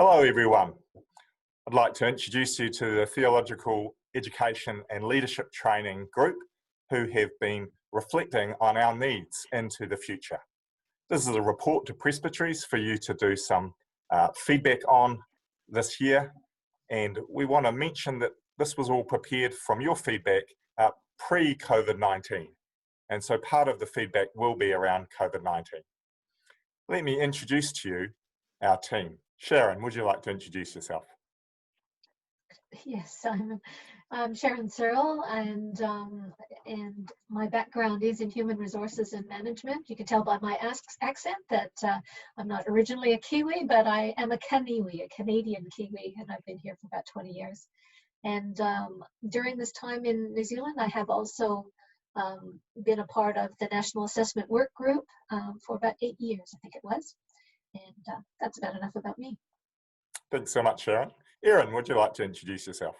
Hello everyone. I'd like to introduce you to the Theological Education and Leadership Training group who have been reflecting on our needs into the future. This is a report to presbyteries for you to do some feedback on this year, and we want to mention that this was all prepared from your feedback pre-COVID-19, and so part of the feedback will be around COVID-19. Let me introduce to you our team. Sharon, would you like to introduce yourself? Yes, I'm Sharon Searle, and my background is in human resources and management. You can tell by my accent that I'm not originally a Kiwi, but I am a Kaniwi, a Canadian Kiwi, and I've been here for about 20 years. And during this time in New Zealand, I have also been a part of the National Assessment Work Group for about 8 years, I think it was. And that's about enough about me. Thanks so much, Sharon. Erin, would you like to introduce yourself?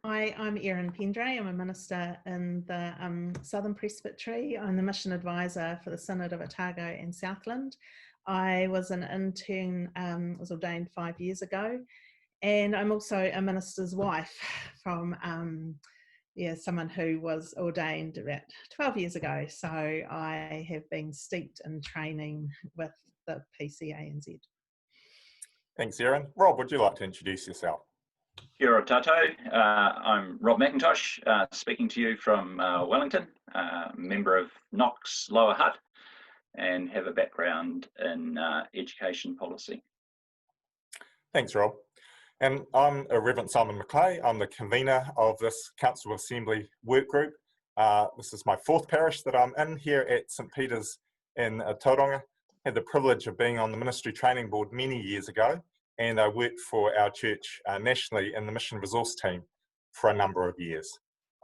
Hi, I'm Erin Pendray. I'm a minister in the Southern Presbytery. I'm the mission advisor for the Synod of Otago and Southland. I was an intern, was ordained 5 years ago, and I'm also a minister's wife from someone who was ordained about 12 years ago. So I have been steeped in training with the PCANZ. Thanks, Erin. Rob, would you like to introduce yourself? Kia ora tato. I'm Rob McIntosh, speaking to you from Wellington, member of Knox Lower Hutt, and have a background in education policy. Thanks, Rob. And I'm Reverend Simon McClay. I'm the convener of this Council of Assembly work group. This is my fourth parish that I'm in here at St Peter's in Tauranga. Had the privilege of being on the ministry training board many years ago, and I worked for our church nationally in the mission resource team for a number of years.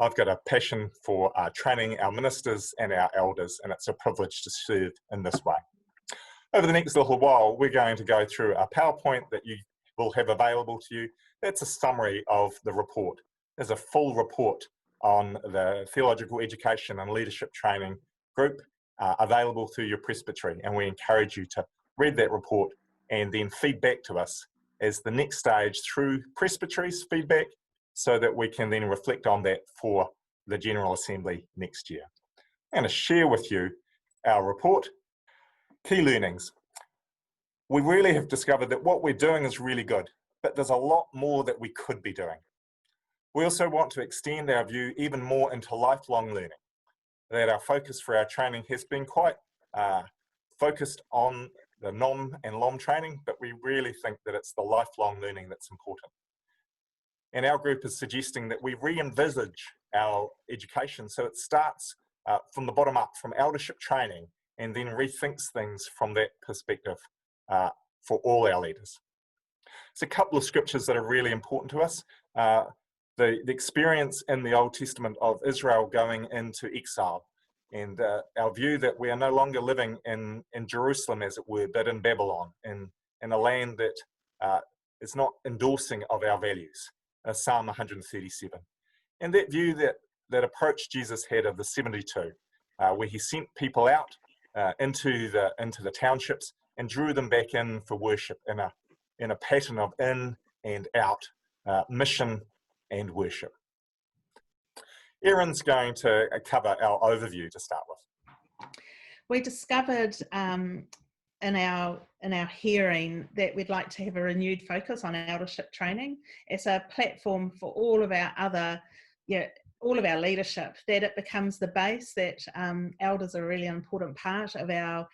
I've got a passion for training our ministers and our elders, and it's a privilege to serve in this way. Over the next little while, we're going to go through a PowerPoint that you will have available to you. That's a summary of the report. There's a full report on the Theological Education and Leadership Training group available through your presbytery, and we encourage you to read that report and then feed back to us as the next stage through presbyteries feedback, so that we can then reflect on that for the General Assembly next year. I'm going to share with you our report. Key learnings. We really have discovered that what we're doing is really good, but there's a lot more that we could be doing. We also want to extend our view even more into lifelong learning. That our focus for our training has been quite focused on the NOM and LOM training, but we really think that it's the lifelong learning that's important. And our group is suggesting that we re-envisage our education so it starts from the bottom up, from eldership training, and then rethinks things from that perspective for all our leaders. There's a couple of scriptures that are really important to us. The experience in the Old Testament of Israel going into exile, and our view that we are no longer living in Jerusalem, as it were, but in Babylon, in a land that is not endorsing of our values, Psalm 137. And that view that approach Jesus had of the 72, where he sent people out into the townships and drew them back in for worship in a pattern of in and out, mission and worship. Erin's going to cover our overview to start with. We discovered in our hearing that we'd like to have a renewed focus on eldership training as a platform for all of our leadership, that it becomes the base, that elders are a really important part of our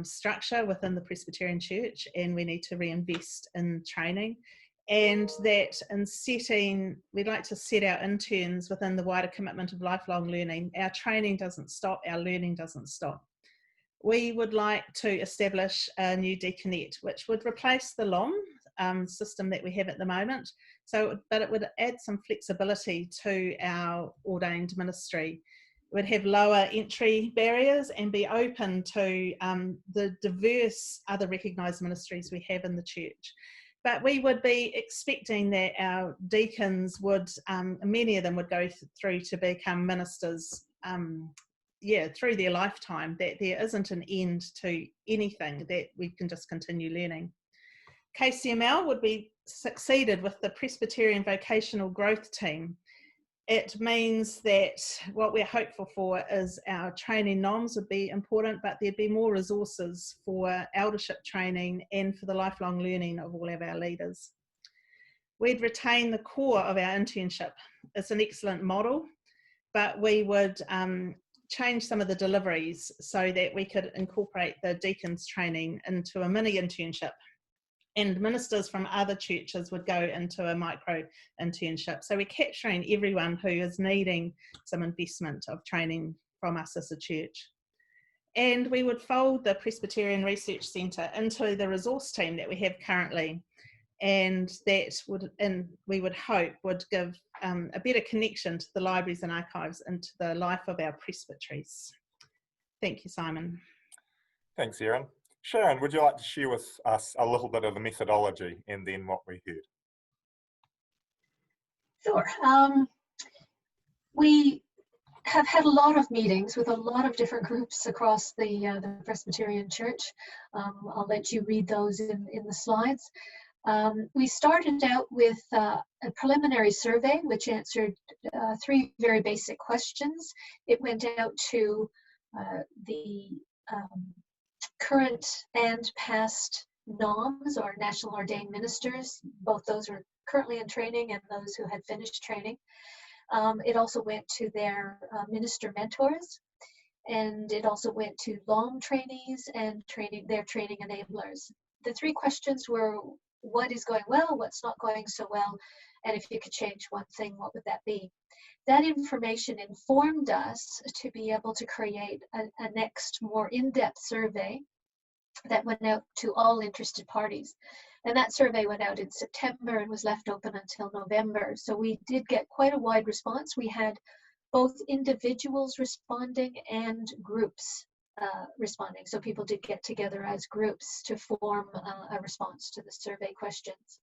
structure within the Presbyterian Church, and we need to reinvest in training. And that we'd like to set our interns within the wider commitment of lifelong learning. Our training doesn't stop, our learning doesn't stop. We would like to establish a new deaconate, which would replace the LOM system that we have at the moment. But it would add some flexibility to our ordained ministry. It would have lower entry barriers and be open to the diverse other recognised ministries we have in the church. But we would be expecting that our deacons would, many of them would go through to become ministers through their lifetime, that there isn't an end to anything, that we can just continue learning. KCML would be succeeded with the Presbyterian Vocational Growth Team. It means that what we're hopeful for is our training noms would be important, but there'd be more resources for eldership training and for the lifelong learning of all of our leaders. We'd retain the core of our internship. It's an excellent model, but we would change some of the deliveries so that we could incorporate the deacons training into a mini internship, and ministers from other churches would go into a micro internship. So we're capturing everyone who is needing some investment of training from us as a church. And we would fold the Presbyterian Research Centre into the resource team that we have currently, and that would, and we would hope, would give a better connection to the libraries and archives and to the life of our presbyteries. Thank you, Simon. Thanks, Erin. Sharon, would you like to share with us a little bit of the methodology and then what we heard? Sure. We have had a lot of meetings with a lot of different groups across the Presbyterian Church. I'll let you read those in the slides. We started out with a preliminary survey which answered 3 very basic questions. It went out to the current and past NOMs, or National Ordained Ministers. Both those are currently in training and those who had finished training. It also went to their minister mentors, and it also went to LOM trainees and their training enablers. The 3 questions were: what is going well, what's not going so well, and if you could change one thing, what would that be? That information informed us to be able to create a next more in-depth survey that went out to all interested parties. And that survey went out in September and was left open until November. So we did get quite a wide response. We had both individuals responding and groups responding. So people did get together as groups to form a response to the survey questions.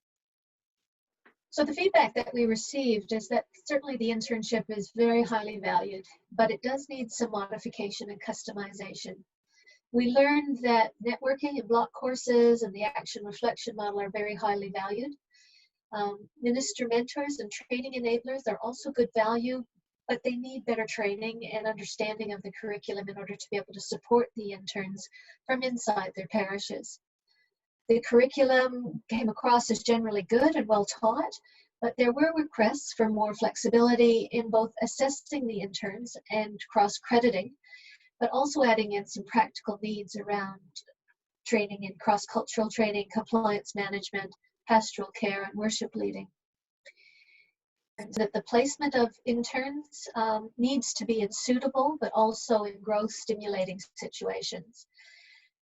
So the feedback that we received is that certainly the internship is very highly valued, but it does need some modification and customization. We learned that networking and block courses and the action reflection model are very highly valued. Minister mentors and training enablers are also good value, but they need better training and understanding of the curriculum in order to be able to support the interns from inside their parishes. The curriculum came across as generally good and well taught, but there were requests for more flexibility in both assessing the interns and cross-crediting, but also adding in some practical needs around training in cross-cultural training, compliance management, pastoral care, and worship leading. And that the placement of interns needs to be in suitable, but also in growth-stimulating situations.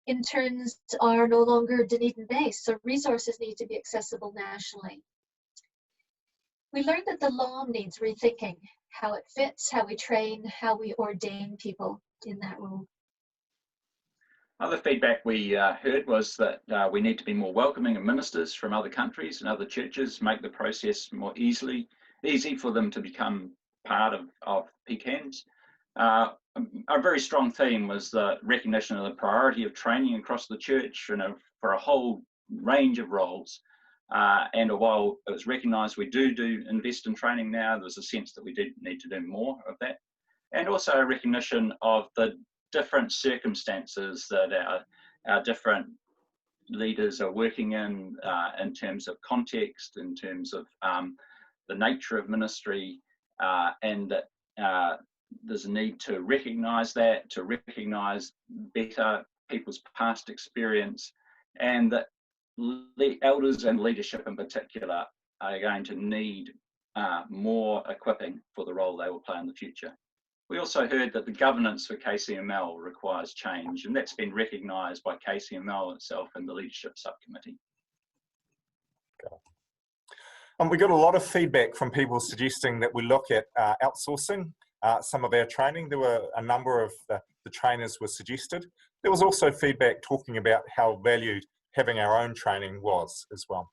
Interns are no longer Dunedin-based, so resources need to be accessible nationally. We learned that the law needs rethinking, how it fits, how we train, how we ordain people in that role. Other feedback we heard was that we need to be more welcoming of ministers from other countries and other churches, make the process more easy for them to become part of PCANs. A very strong theme was the recognition of the priority of training across the church for a whole range of roles. And while it was recognised we do invest in training now, there was a sense that we did need to do more of that. And also a recognition of the different circumstances that our different leaders are working in terms of context, in terms of the nature of ministry, and that there's a need to recognise that, to recognise better people's past experience, and that elders and leadership in particular are going to need more equipping for the role they will play in the future. We also heard that the governance for KCML requires change, and that's been recognised by KCML itself and the leadership subcommittee. We got a lot of feedback from people suggesting that we look at outsourcing some of our training. There were a number of the trainers were suggested. There was also feedback talking about how valued having our own training was as well.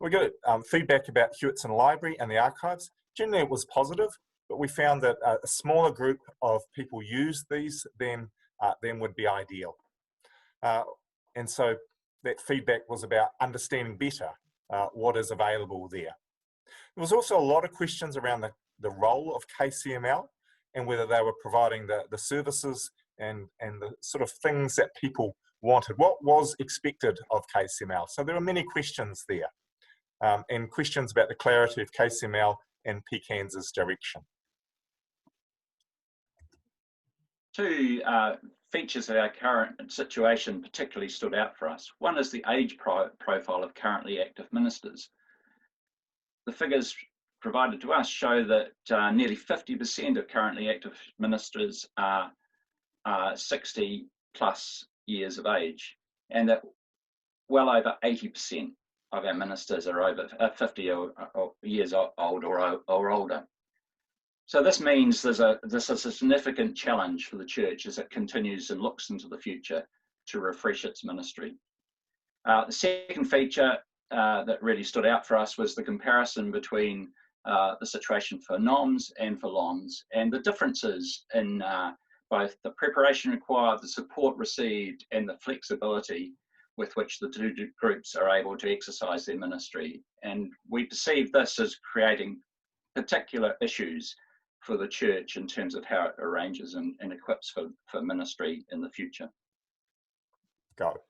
We got feedback about Hewitson Library and the archives. Generally it was positive, but we found that a smaller group of people use these then would be ideal. And so that feedback was about understanding better what is available there. There was also a lot of questions around the role of KCML and whether they were providing the services and the sort of things that people wanted. What was expected of KCML? So there were many questions there, and questions about the clarity of KCML and PCANS's direction. Two features of our current situation particularly stood out for us. One is the age profile of currently active ministers. The figures provided to us show that nearly 50% of currently active ministers are 60 plus years of age, and that well over 80% of our ministers are over 50 years old or older. So this means this is a significant challenge for the church as it continues and looks into the future to refresh its ministry. The second feature that really stood out for us was the comparison between the situation for noms and for loms, and the differences in both the preparation required, the support received, and the flexibility with which the two groups are able to exercise their ministry. And we perceive this as creating particular issues for the church in terms of how it arranges and equips for ministry in the future. Got it.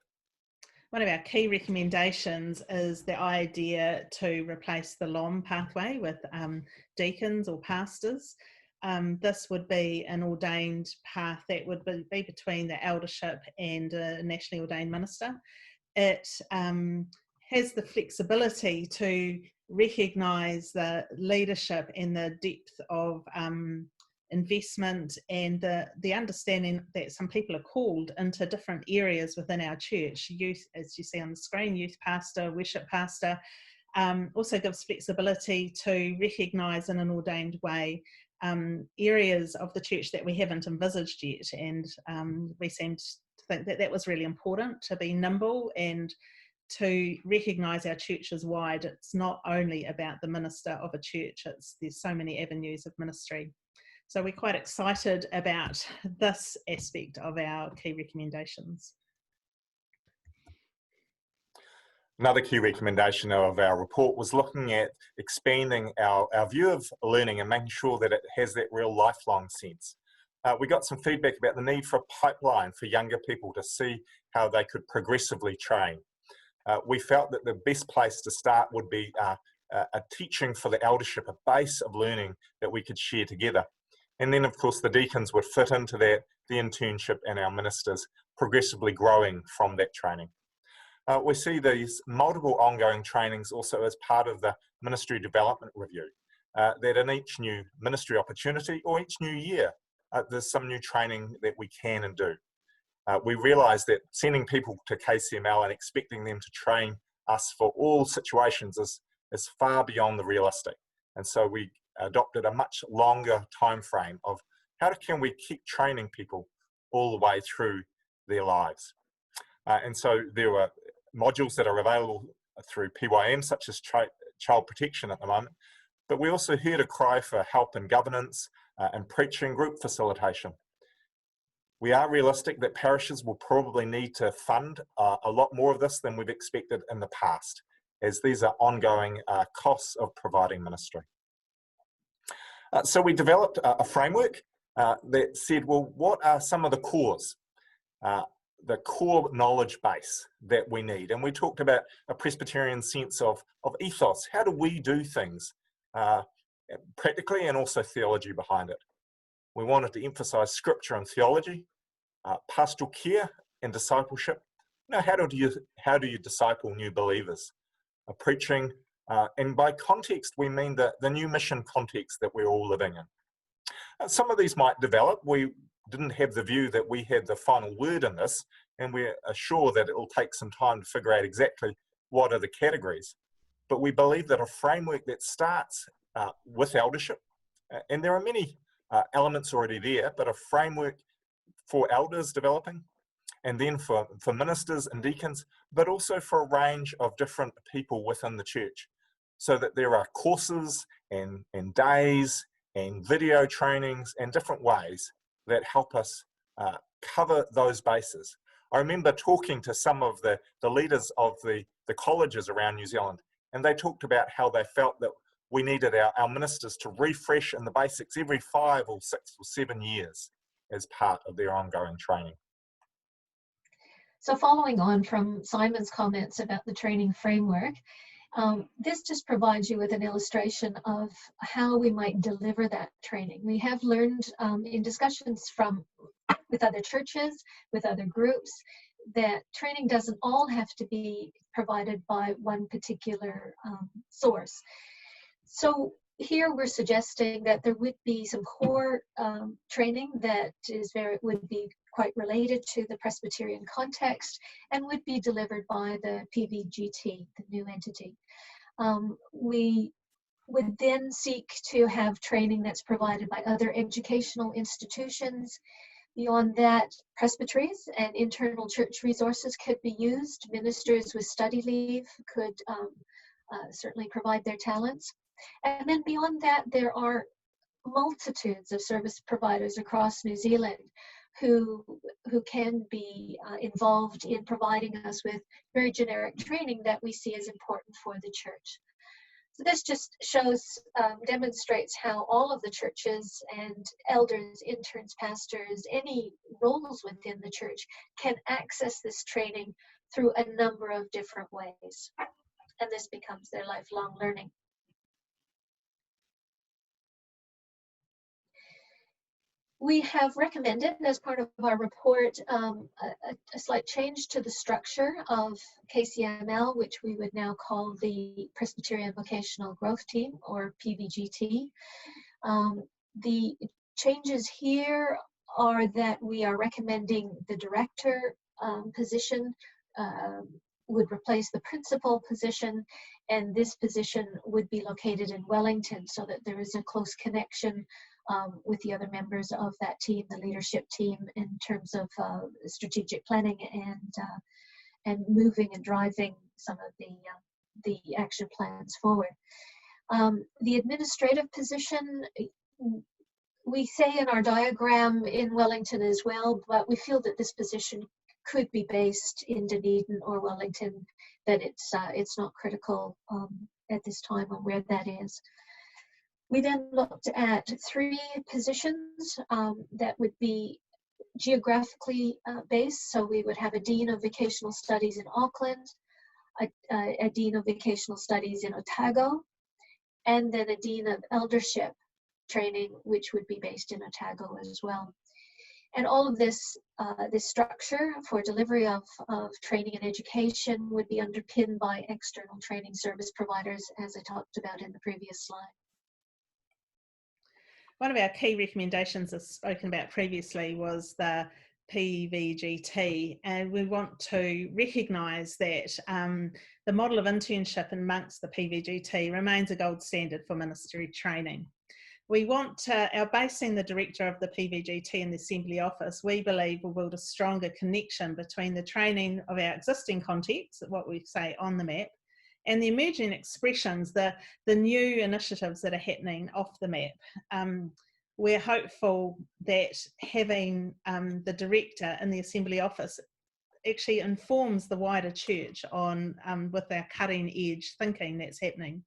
One of our key recommendations is the idea to replace the LOM pathway with deacons or pastors. This would be an ordained path that would be between the eldership and a nationally ordained minister. It has the flexibility to recognise the leadership and the depth of investment and the understanding that some people are called into different areas within our church. Youth, as you see on the screen, youth pastor, worship pastor, also gives flexibility to recognise in an ordained way areas of the church that we haven't envisaged yet, and we seemed to think that that was really important, to be nimble and to recognise our church as wide. It's not only about the minister of a church, there's so many avenues of ministry. So we're quite excited about this aspect of our key recommendations. Another key recommendation of our report was looking at expanding our view of learning and making sure that it has that real lifelong sense. We got some feedback about the need for a pipeline for younger people to see how they could progressively train. We felt that the best place to start would be a teaching for the eldership, a base of learning that we could share together. And then, of course, the deacons would fit into that, the internship, and our ministers progressively growing from that training. We see these multiple ongoing trainings also as part of the ministry development review, that in each new ministry opportunity or each new year, there's some new training that we can and do. We realise that sending people to KCML and expecting them to train us for all situations is far beyond the realistic. And so we adopted a much longer time frame of how can we keep training people all the way through their lives. And so there were modules that are available through PYM, such as child protection at the moment, but we also heard a cry for help in governance and preaching, group facilitation. We are realistic that parishes will probably need to fund a lot more of this than we've expected in the past, as these are ongoing costs of providing ministry. So we developed a framework that said, well, what are some of the cores, the core knowledge base that we need? And we talked about a Presbyterian sense of ethos. How do we do things practically, and also theology behind it? We wanted to emphasize scripture and theology, pastoral care and discipleship. You know, how do you disciple new believers? Preaching, and by context, we mean the new mission context that we're all living in. Some of these might develop. We didn't have the view that we had the final word in this, and we're sure that it will take some time to figure out exactly what are the categories. But we believe that a framework that starts with eldership, and there are many elements already there, but a framework for elders developing, and then for ministers and deacons, but also for a range of different people within the church, so that there are courses and days and video trainings and different ways that help us cover those bases. I remember talking to some of the leaders of the colleges around New Zealand, and they talked about how they felt that we needed our ministers to refresh in the basics every 5 or 6 or 7 years as part of their ongoing training. So following on from Simon's comments about the training framework, this just provides you with an illustration of how we might deliver that training. We have learned in discussions with other churches, with other groups, that training doesn't all have to be provided by one particular source. So here we're suggesting that there would be some core training that would be quite related to the Presbyterian context and would be delivered by the PVGT, the new entity. We would then seek to have training that's provided by other educational institutions. Beyond that, presbyteries and internal church resources could be used. Ministers with study leave could certainly provide their talents. And then beyond that, there are multitudes of service providers across New Zealand who can be involved in providing us with very generic training that we see as important for the church. So this just demonstrates how all of the churches and elders, interns, pastors, any roles within the church can access this training through a number of different ways. And this becomes their lifelong learning. We have recommended, as part of our report, a slight change to the structure of KCML, which we would now call the Presbyterian Vocational Growth Team, or PVGT. The changes here are that we are recommending the director position would replace the principal position, and this position would be located in Wellington so that there is a close connection with the other members of that team, the leadership team, in terms of strategic planning and moving and driving some of the action plans forward. The administrative position, we say in our diagram in Wellington as well, but we feel that this position could be based in Dunedin or Wellington, that it's not critical at this time on where that is. We then looked at 3 positions that would be geographically based. So we would have a Dean of Vocational Studies in Auckland, a Dean of Vocational Studies in Otago, and then a Dean of Eldership Training, which would be based in Otago as well. And all of this structure for delivery of training and education would be underpinned by external training service providers, as I talked about in the previous slide. One of our key recommendations, as spoken about previously, was the PVGT, and we want to recognise that the model of internship amongst the PVGT remains a gold standard for ministry training. We want, our basing the director of the PVGT in the Assembly Office, we believe will build a stronger connection between the training of our existing contexts, what we say on the map, and the emerging expressions, the new initiatives that are happening off the map. We're hopeful that having the director in the Assembly Office actually informs the wider church on with our cutting edge thinking that's happening.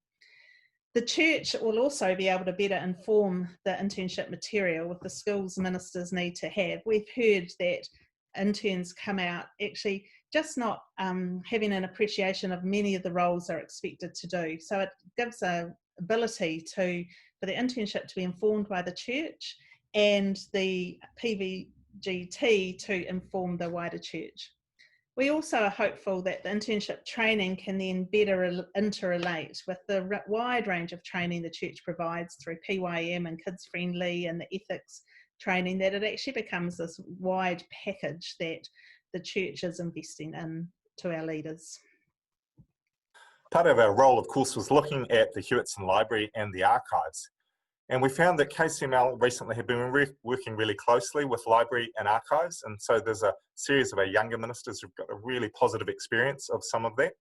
The church will also be able to better inform the internship material with the skills ministers need to have. We've heard that interns come out actually just not having an appreciation of many of the roles they're expected to do. So it gives an ability for the internship to be informed by the church and the PVGT to inform the wider church. We also are hopeful that the internship training can then better interrelate with the wide range of training the church provides through PYM and Kids Friendly and the ethics training, that it actually becomes this wide package that the church is investing in to our leaders. Part of our role, of course, was looking at the Hewitson Library and the archives. And we found that KCML recently had been working really closely with library and archives. And so there's a series of our younger ministers who've got a really positive experience of some of that.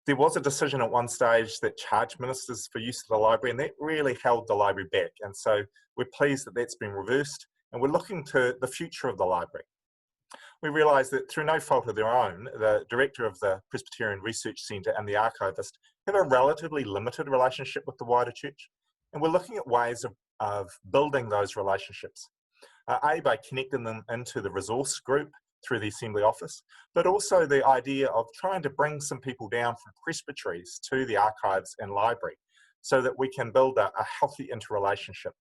There was a decision at one stage that charged ministers for use of the library, and that really held the library back. And so we're pleased that that's been reversed, and we're looking to the future of the library. we realised that through no fault of their own, the director of the Presbyterian Research Centre and the archivist have a relatively limited relationship with the wider church. And we're looking at ways of building those relationships. A, by connecting them into the resource group through the Assembly office, but also the idea of trying to bring some people down from presbyteries to the archives and library so that we can build a healthy interrelationship.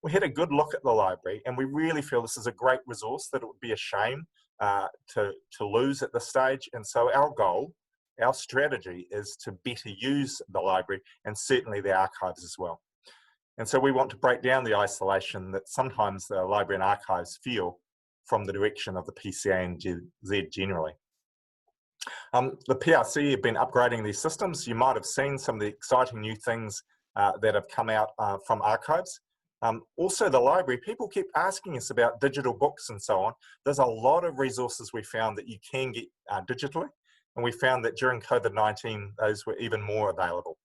We had a good look at the library and we really feel this is a great resource that it would be a shame to lose at this stage. And so our goal, our strategy is to better use the library and certainly the archives as well. And so we want to break down the isolation that sometimes the library and archives feel from the direction of the PCA and GZ generally. The PRC have been upgrading these systems. You might have seen some of the exciting new things that have come out from archives. Also the library, people keep asking us about digital books and so on. There's a lot of resources we found that you can get digitally, and we found that during COVID-19, those were even more available.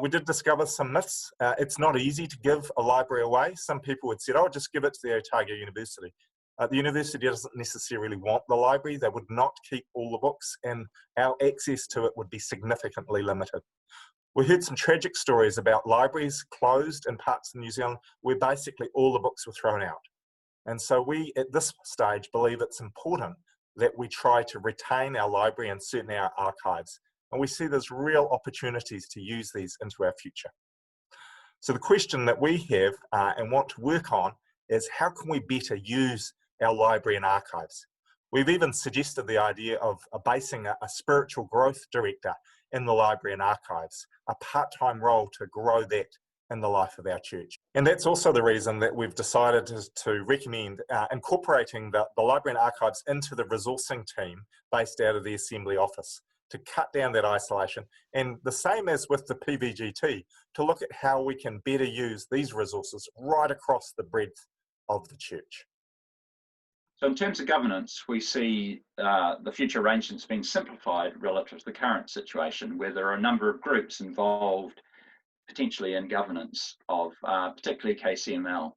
We did discover some myths. It's not easy to give a library away. Some people had said, oh, just give it to the Otago University. The university doesn't necessarily want the library. They would not keep all the books and our access to it would be significantly limited. We heard some tragic stories about libraries closed in parts of New Zealand where basically all the books were thrown out. And so we, at this stage, believe it's important that we try to retain our library and certainly our archives. And we see there's real opportunities to use these into our future. So the question that we have and want to work on is how can we better use our library and archives? We've even suggested the idea of basing a spiritual growth director in the library and archives, a part-time role to grow that in the life of our church. And that's also the reason that we've decided to recommend incorporating the library and archives into the resourcing team based out of the Assembly office, to cut down that isolation, and the same as with the PVGT, to look at how we can better use these resources right across the breadth of the church. So in terms of governance, we see the future arrangements being simplified relative to the current situation, where there are a number of groups involved potentially in governance of particularly KCML.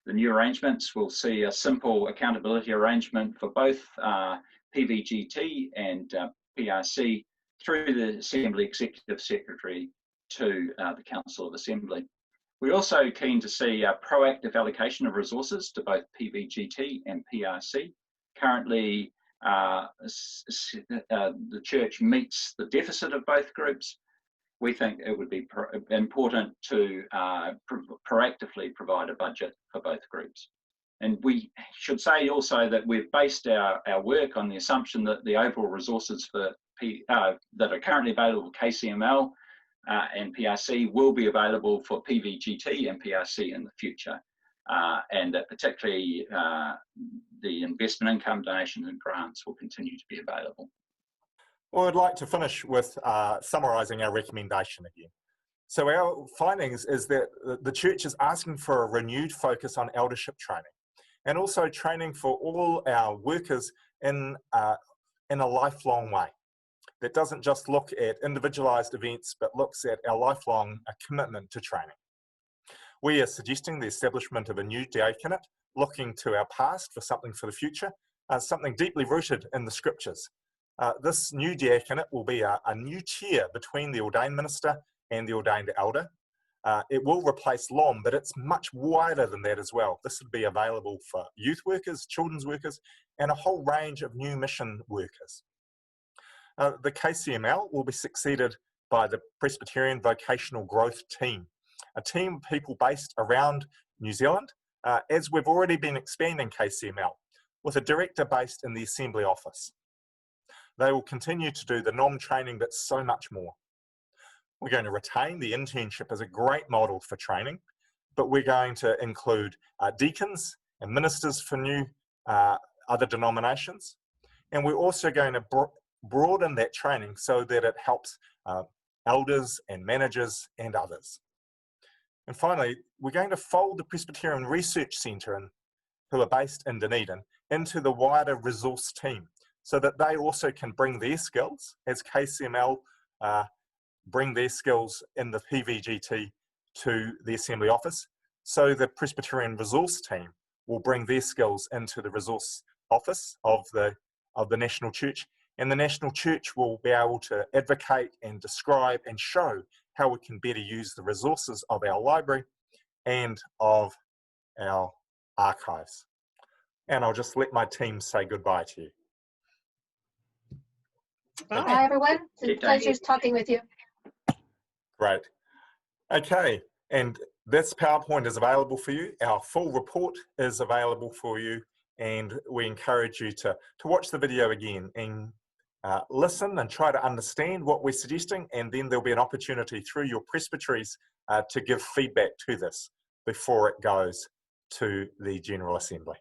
The new arrangements will see a simple accountability arrangement for both PVGT and PRC through the Assembly Executive Secretary to the Council of Assembly. We're also keen to see a proactive allocation of resources to both PVGT and PRC. Currently, the church meets the deficit of both groups. We think it would be important to proactively provide a budget for both groups. And we should say also that we've based our work on the assumption that the overall resources for that are currently available for KCML and PRC will be available for PVGT and PRC in the future. And that particularly the investment income, donations and grants will continue to be available. Well, I'd like to finish with summarising our recommendation again. So our findings is that the church is asking for a renewed focus on eldership training, and also training for all our workers in a lifelong way that doesn't just look at individualised events, but looks at our lifelong commitment to training. We are suggesting the establishment of a new diaconate, looking to our past for something for the future, something deeply rooted in the scriptures. This new diaconate will be a new tier between the ordained minister and the ordained elder. It will replace LOM, but it's much wider than that as well. This would be available for youth workers, children's workers, and a whole range of new mission workers. The KCML will be succeeded by the Presbyterian Vocational Growth Team, a team of people based around New Zealand, as we've already been expanding KCML, with a director based in the Assembly office. They will continue to do the NOM training, but so much more. We're going to retain the internship as a great model for training, but we're going to include deacons and ministers for new other denominations. And we're also going to broaden that training so that it helps elders and managers and others. And finally, we're going to fold the Presbyterian Research Centre, who are based in Dunedin, into the wider resource team, so that they also can bring their skills as KCML bring their skills in the PVGT to the Assembly office. So the Presbyterian resource team will bring their skills into the resource office of the National Church, and the National Church will be able to advocate and describe and show how we can better use the resources of our library and of our archives. And I'll just let my team say goodbye to you. Bye. Bye, everyone. It's a Keep pleasure going. talking with you. Great. Okay, and this PowerPoint is available for you. Our full report is available for you, and we encourage you to watch the video again and listen and try to understand what we're suggesting, and then there'll be an opportunity through your presbyteries to give feedback to this before it goes to the General Assembly.